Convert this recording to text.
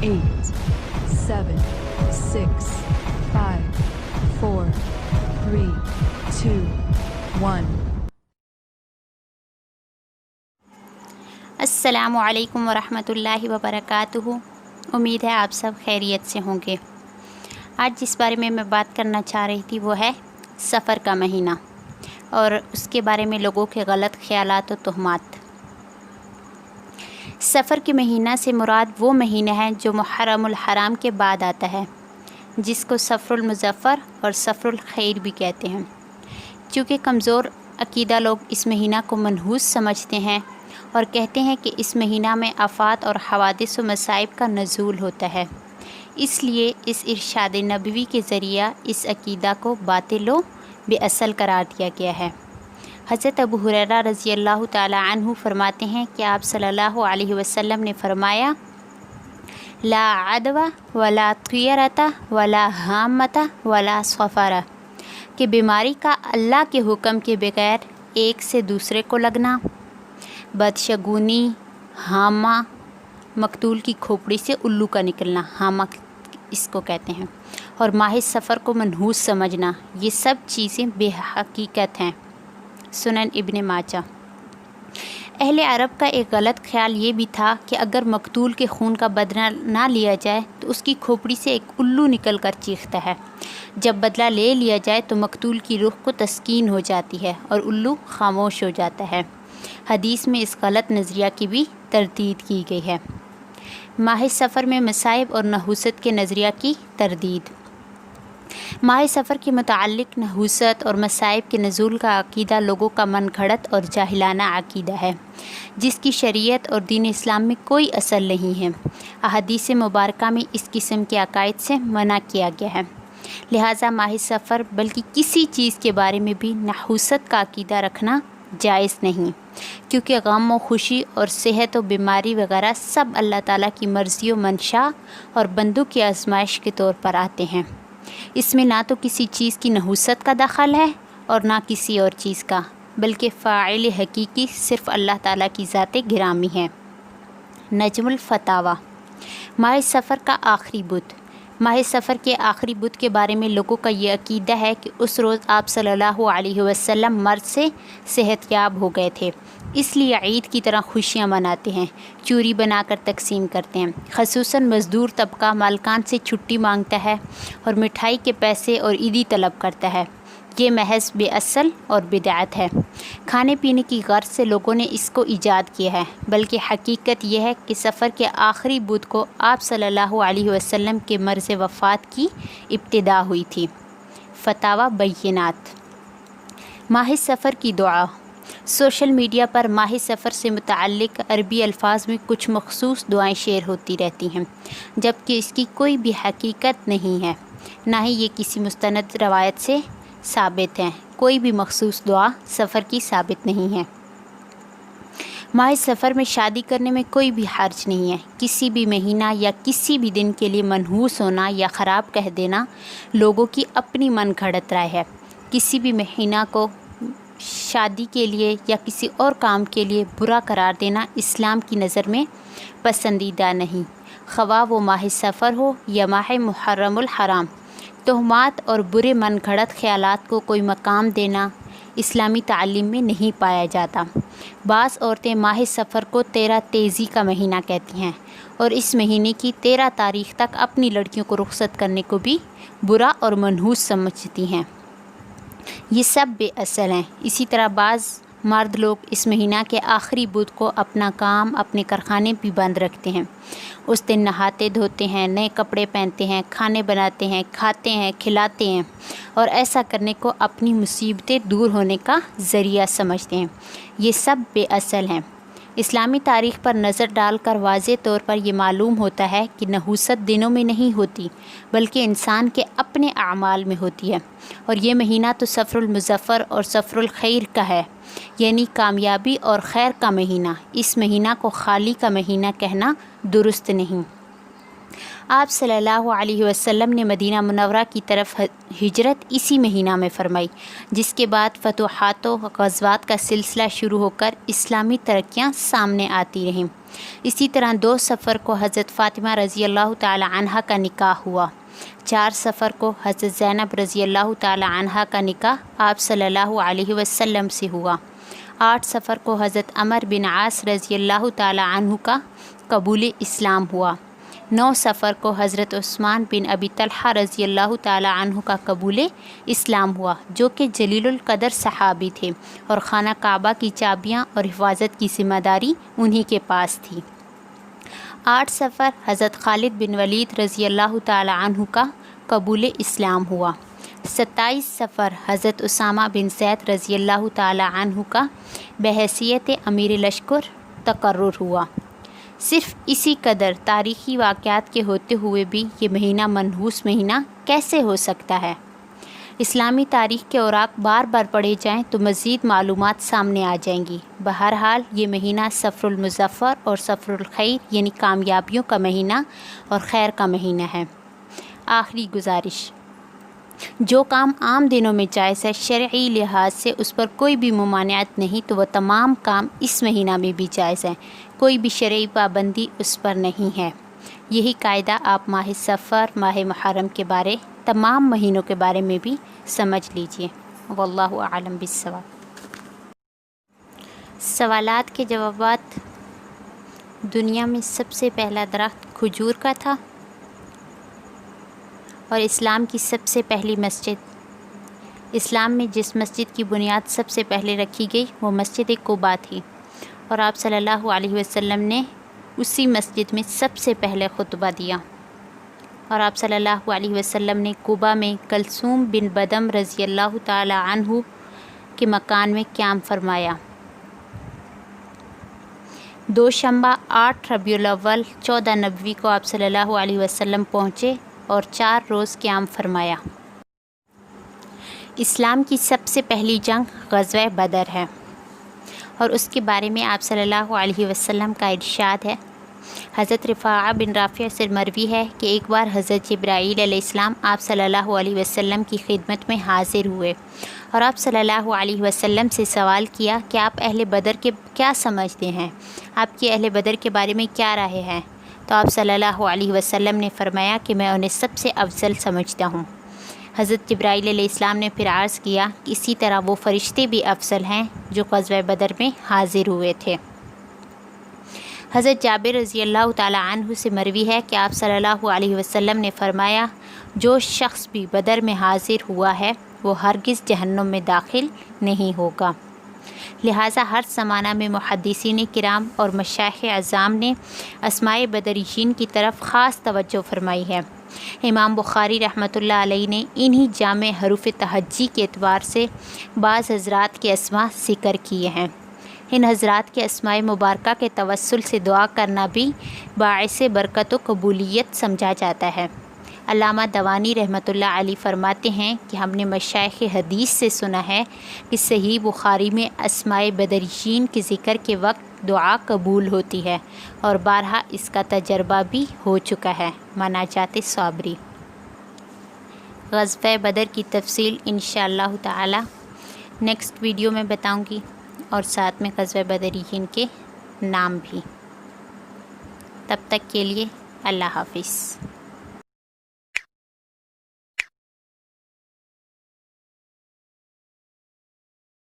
8, 7, 6, 5, 4, 3, 2, 1. अस्सलामु अलैकुम वरहमतुल्लाहि वबरकातुहू। उम्मीद है आप सब खैरियत से होंगे। आज जिस बारे में मैं बात करना चाह रही थी वो है सफ़र का महीना और उसके बारे में लोगों के गलत ख्यालात और तोहमात। सफ़र के महीना से मुराद वो महीना है जो मुहर्रमुल हराम के बाद आता है, जिसको सफ़रुल मुज़फ़्फ़र और सफ़रुल खैर भी कहते हैं। चूँकि कमज़ोर अकीदा लोग इस महीना को मनहूस समझते हैं और कहते हैं कि इस महीना में आफ़ात और हवादिस व मसाइब का नज़ूल होता है, इसलिए इस इरशाद नबवी के ज़रिया इस अकीदा को बातिल व बेअसल करार दिया गया है। हज़रत अबू हुरैरा रज़ी अल्लाह ताला अन्हु फरमाते हैं कि आप सल्लल्लाहु अलैहि वसल्लम ने फरमाया, ला अदवा वला तियरता वला हामता वला सफ़रा, कि बीमारी का अल्लाह के हुक्म के बगैर एक से दूसरे को लगना, बदशगुनी, हामा, मकतूल की खोपड़ी से उल्लू का निकलना, हामा इसको कहते हैं, और माह सफ़र को मनहूस समझना, ये सब चीज़ें बेहकीकत हैं। सुनन इब्न माजा। अहले अरब का एक गलत ख्याल ये भी था कि अगर मकतूल के खून का बदला ना लिया जाए तो उसकी खोपड़ी से एक उल्लू निकल कर चीखता है। जब बदला ले लिया जाए तो मकतूल की रूह को तस्कीन हो जाती है और उल्लू खामोश हो जाता है। हदीस में इस गलत नज़रिया की भी तरदीद की गई है। माह सफ़र में मसाइब और नहूसत के नज़रिया की तरदीद। माह सफ़र के मुताल्लिक़ नहूसत और मसाइब के नज़ूल का अक़ीदा लोगों का मन घड़त और जाहिलाना अक़ीदा है, जिसकी शरीयत और दीन इस्लाम में कोई असल नहीं है। अहादीस मुबारका में इस किस्म के अक़ाइद से मना किया गया है। लिहाजा माह सफ़र बल्कि किसी चीज़ के बारे में भी नहूसत का अक़ीदा रखना जायज़ नहीं, क्योंकि गम व खुशी और सेहत व बीमारी वगैरह सब अल्लाह ताला की मर्ज़ी व मंशा और बंदों की आजमाइश के तौर पर आते हैं। इसमें ना तो किसी चीज़ की नहूसत का दखल है और ना किसी और चीज़ का, बल्कि फ़ाइल हकीकी सिर्फ़ अल्लाह ताला की ज़ात गिरामी है। नजमुल फतावा। माह सफ़र का आखिरी बुध। माह सफ़र के आखिरी बुध के बारे में लोगों का ये अकीदा है कि उस रोज़ आप सल्लल्लाहु अलैहि वसल्लम मर्ज़ से सेहतयाब हो गए थे, इसलिए ईद की तरह खुशियाँ मनाते हैं, चूरी बनाकर तकसीम करते हैं। ख़ुसूसन मज़दूर तबका मालकान से छुट्टी मांगता है और मिठाई के पैसे और ईदी तलब करता है। ये महज बेअसल और बिदअत है। खाने पीने की गर्ज से लोगों ने इसको ईजाद किया है, बल्कि हकीकत यह है कि सफ़र के आखिरी बुध को आप सल्लल्लाहु अलैहि वसल्लम के मर्ज़ वफ़ात की इब्तिदा हुई थी। फतावा बैयिनात। माह सफ़र की दुआ। सोशल मीडिया पर माह सफ़र से मुतअल्लिक़ अरबी अल्फाज में कुछ मख़सूस दुआएं शेयर होती रहती हैं, जबकि इसकी कोई भी हकीकत नहीं है, ना ही ये किसी मुस्तनद रवायत से साबित हैं। कोई भी मख़सूस दुआ सफ़र की साबित नहीं है। माह सफ़र में शादी करने में कोई भी हर्ज नहीं है। किसी भी महीना या किसी भी दिन के लिए मनहूस होना या ख़राब कह देना लोगों की अपनी मन घड़त राय है। किसी भी महीना को शादी के लिए या किसी और काम के लिए बुरा करार देना इस्लाम की नज़र में पसंदीदा नहीं, ख़वाह वो माह सफ़र हो या माह मुहर्रमुल हराम। तोहमात और बुरे मन घड़त ख़यालात को कोई मकाम देना इस्लामी तालीम में नहीं पाया जाता। बाज़ औरतें माह सफ़र को 13 तेज़ी का महीना कहती हैं और इस महीने की 13 तारीख़ तक अपनी लड़कियों को रुख़सत करने को भी बुरा और मनहूस समझती हैं। ये सब बेअसल हैं। इसी तरह बाज़ मर्द लोग इस महीना के आखिरी बुध को अपना काम, अपने कारखाने भी बंद रखते हैं। उस दिन नहाते धोते हैं, नए कपड़े पहनते हैं, खाने बनाते हैं, खाते हैं, खिलाते हैं और ऐसा करने को अपनी मुसीबतें दूर होने का ज़रिया समझते हैं। ये सब बेअसल हैं। इस्लामी तारीख़ पर नज़र डालकर वाज़े तौर पर ये मालूम होता है कि नहूसत दिनों में नहीं होती, बल्कि इंसान के अपने अमाल में होती है। और ये महीना तो सफ़रुल मुज़फ़्फ़र और सफ़रुल खैर का है, यानी कामयाबी और खैर का महीना। इस महीना को खाली का महीना कहना दुरुस्त नहीं। آپ صلی اللہ علیہ وسلم نے مدینہ منورہ کی طرف ہجرت اسی مہینہ میں فرمائی، جس کے بعد فتوحات و غزوات کا سلسلہ شروع ہو کر اسلامی ترقیاں سامنے آتی رہیں۔ اسی طرح 2 صفر کو حضرت فاطمہ رضی اللہ تعالی عنہ کا نکاح ہوا۔ 4 صفر کو حضرت زینب رضی اللہ تعالی عنہ کا نکاح آپ صلی اللہ علیہ وسلم سے ہوا۔ 8 صفر کو حضرت عمر بن عاص رضی اللہ تعالی عنہ کا قبول اسلام ہوا۔ 9 صفر کو حضرت عثمان بن ابی طلحہ رضی اللہ تعالی عنہ کا قبول اسلام ہوا، جو کہ جلیل القدر صحابی تھے اور خانہ کعبہ کی چابیاں اور حفاظت کی ذمہ داری انہی کے پاس تھی۔ 8 صفر حضرت خالد بن ولید رضی اللہ تعالی عنہ کا قبول اسلام ہوا۔ 27 صفر حضرت اسامہ بن زید رضی اللہ تعالی عنہ کا بحیثیت امیر لشکر تقرر ہوا۔ صرف اسی قدر تاریخی واقعات کے ہوتے ہوئے بھی یہ مہینہ منحوس مہینہ کیسے ہو سکتا ہے؟ اسلامی تاریخ کے اوراق بار بار پڑھے جائیں تو مزید معلومات سامنے آ جائیں گی۔ بہرحال یہ مہینہ صفر المظفر اور صفر الخیر یعنی کامیابیوں کا مہینہ اور خیر کا مہینہ ہے۔ آخری گزارش، جو کام عام دنوں میں جائز ہے، شرعی لحاظ سے اس پر کوئی بھی ممانعت نہیں، تو وہ تمام کام اس مہینہ میں بھی جائز ہیں، کوئی بھی شرعی پابندی اس پر نہیں ہے۔ یہی قاعدہ آپ ماہ صفر، ماہ محرم کے بارے، تمام مہینوں کے بارے میں بھی سمجھ لیجئے۔ واللہ اعلم بالصواب۔ سوالات کے جوابات۔ دنیا میں سب سے پہلا درخت کھجور کا تھا، اور اسلام کی سب سے پہلی مسجد، اسلام میں جس مسجد کی بنیاد سب سے پہلے رکھی گئی وہ مسجد قباء تھی، اور آپ صلی اللہ علیہ وسلم نے اسی مسجد میں سب سے پہلے خطبہ دیا، اور آپ صلی اللہ علیہ وسلم نے قباء میں کلثوم بن بدم رضی اللہ تعالی عنہ کے مکان میں قیام فرمایا۔ دوشنبہ 8 ربیع الاول 14 نبوی کو آپ صلی اللہ علیہ وسلم پہنچے اور 4 روز قیام فرمایا۔ اسلام کی سب سے پہلی جنگ غزوہ بدر ہے، اور اس کے بارے میں آپ صلی اللہ علیہ وسلم کا ارشاد ہے۔ حضرت رفاعہ بن رافع سے مروی ہے کہ ایک بار حضرت جبرائیل علیہ السلام آپ صلی اللہ علیہ وسلم کی خدمت میں حاضر ہوئے، اور آپ صلی اللہ علیہ وسلم سے سوال کیا کہ آپ اہل بدر کے کیا سمجھتے ہیں، آپ کی اہل بدر کے بارے میں کیا رائے ہے؟ تو آپ صلی اللہ علیہ وسلم نے فرمایا کہ میں انہیں سب سے افضل سمجھتا ہوں۔ حضرت جبرائیل علیہ السلام نے پھر عرض کیا کہ اسی طرح وہ فرشتے بھی افضل ہیں جو غزوہ بدر میں حاضر ہوئے تھے۔ حضرت جابر رضی اللہ تعالی عنہ سے مروی ہے کہ آپ صلی اللہ علیہ وسلم نے فرمایا، جو شخص بھی بدر میں حاضر ہوا ہے وہ ہرگز جہنم میں داخل نہیں ہوگا۔ لہٰذا ہر زمانہ میں محدثین کرام اور مشائخ اعظام نے اسماء بدریین کی طرف خاص توجہ فرمائی ہے۔ امام بخاری رحمۃ اللہ علیہ نے انہی جامع حروف تہجی کے اعتبار سے بعض حضرات کے اسماء ذکر کیے ہیں۔ ان حضرات کے اسماء مبارکہ کے توسل سے دعا کرنا بھی باعث برکت و قبولیت سمجھا جاتا ہے۔ علامہ دوانی رحمۃ اللہ علیہ فرماتے ہیں کہ ہم نے مشائخ حدیث سے سنا ہے کہ صحیح بخاری میں اسماء بدریین کے ذکر کے وقت دعا قبول ہوتی ہے، اور بارہا اس کا تجربہ بھی ہو چکا ہے۔ مناجات صابری۔ غزوہ بدر کی تفصیل انشاءاللہ تعالی نیکسٹ ویڈیو میں بتاؤں گی، اور ساتھ میں غزوہ بدریین کے نام بھی۔ تب تک کے لیے اللہ حافظ۔